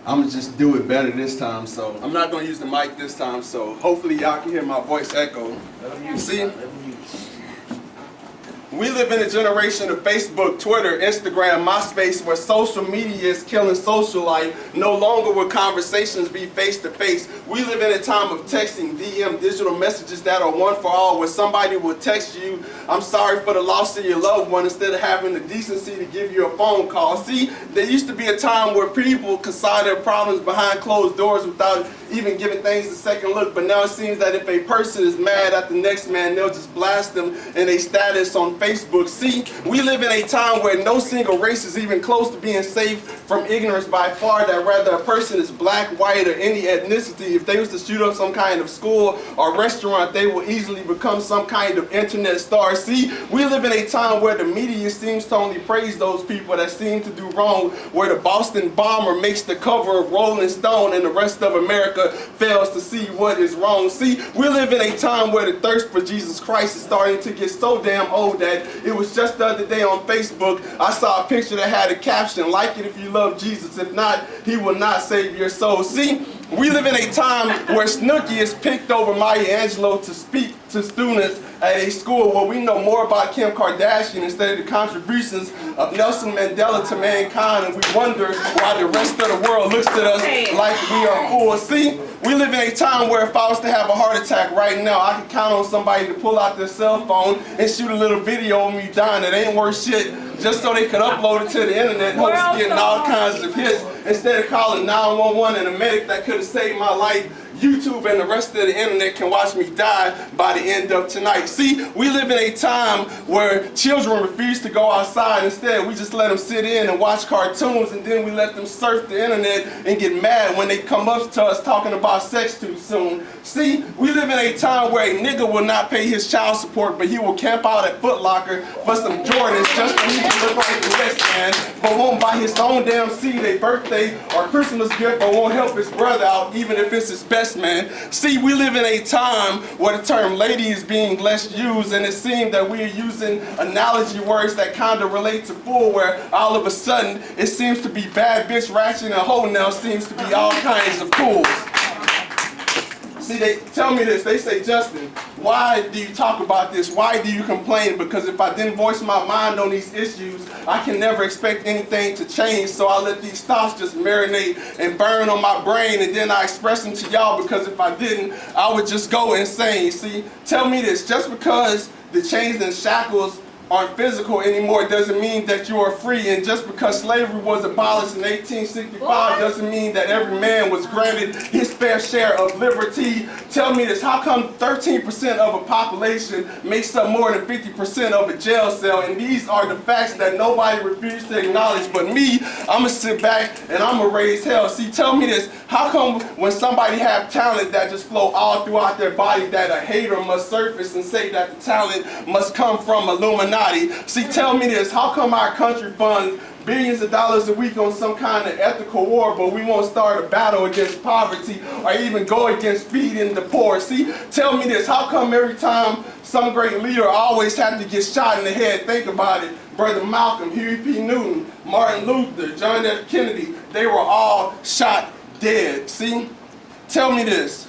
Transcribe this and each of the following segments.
I'm gonna just do it better this time. So I'm not gonna use the mic this time. So hopefully y'all can hear my voice echo. See? We live in a generation of Facebook, Twitter, Instagram, MySpace, where social media is killing social life. No longer will conversations be face-to-face. We live in a time of texting, DM, digital messages that are one for all, where somebody will text you, "I'm sorry for the loss of your loved one," instead of having the decency to give you a phone call. See, there used to be a time where people could solve their problems behind closed doors without even giving things a second look, but now it seems that if a person is mad at the next man, they'll just blast them in a status on Facebook. See, we live in a time where no single race is even close to being safe from ignorance by far, that rather a person is black, white, or any ethnicity, if they was to shoot up some kind of school or restaurant, they will easily become some kind of internet star. See, we live in a time where the media seems to only praise those people that seem to do wrong, where the Boston bomber makes the cover of Rolling Stone and the rest of America fails to see what is wrong. See, we live in a time where the thirst for Jesus Christ is starting to get so damn old that it was just the other day on Facebook, I saw a picture that had a caption, "Like it if you love Jesus, if not, he will not save your soul." See, we live in a time where Snooki is picked over Maya Angelou to speak to students at a school where we know more about Kim Kardashian instead of the contributions of Nelson Mandela to mankind, and we wonder why the rest of the world looks at us like we are fools. See, we live in a time where if I was to have a heart attack right now, I could count on somebody to pull out their cell phone and shoot a little video of me dying that ain't worth shit, just so they could upload it to the internet and hopes of getting all kinds of hits, instead of calling 911 and a medic that could have saved my life. YouTube and the rest of the internet can watch me die by the end of tonight. See, we live in a time where children refuse to go outside. Instead, we just let them sit in and watch cartoons, and then we let them surf the internet and get mad when they come up to us talking about sex too soon. See, we live in a time where a nigga will not pay his child support, but he will camp out at Foot Locker for some Jordans just so he can look like the next man, but won't buy his own damn seed a birthday or Christmas gift, or won't help his brother out even if it's his best man. See, we live in a time where the term lady is being less used, and it seems that we are using analogy words that kind of relate to fool, where all of a sudden it seems to be bad bitch, ratchet, and hoe now seems to be all kinds of cools. See, they tell me this, they say, "Justin, why do you talk about this? Why do you complain? Because if I didn't voice my mind on these issues, I can never expect anything to change, so I let these thoughts just marinate and burn on my brain, and then I express them to y'all, because if I didn't, I would just go insane." See, tell me this, just because the chains and shackles aren't physical anymore doesn't mean that you are free, and just because slavery was abolished in 1865 doesn't mean that every man was granted his fair share of liberty. Tell me this, how come 13% of a population makes up more than 50% of a jail cell? And these are the facts that nobody refuses to acknowledge but me. I'm gonna sit back and I'm gonna raise hell. See, tell me this, how come when somebody have talent that just flow all throughout their body, that a hater must surface and say that the talent must come from Illuminati? See, tell me this, how come our country funds billions of dollars a week on some kind of ethical war, but we won't start a battle against poverty or even go against feeding the poor? See, tell me this, how come every time some great leader always have to get shot in the head? Think about it. Brother Malcolm, Huey P. Newton, Martin Luther, John F. Kennedy, they were all shot dead. See, tell me this,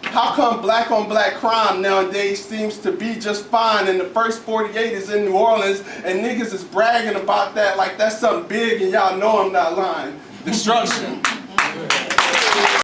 how come black on black crime nowadays seems to be just fine, and the first 48 is in New Orleans, and niggas is bragging about that like that's something big, and y'all know I'm not lying? Destruction.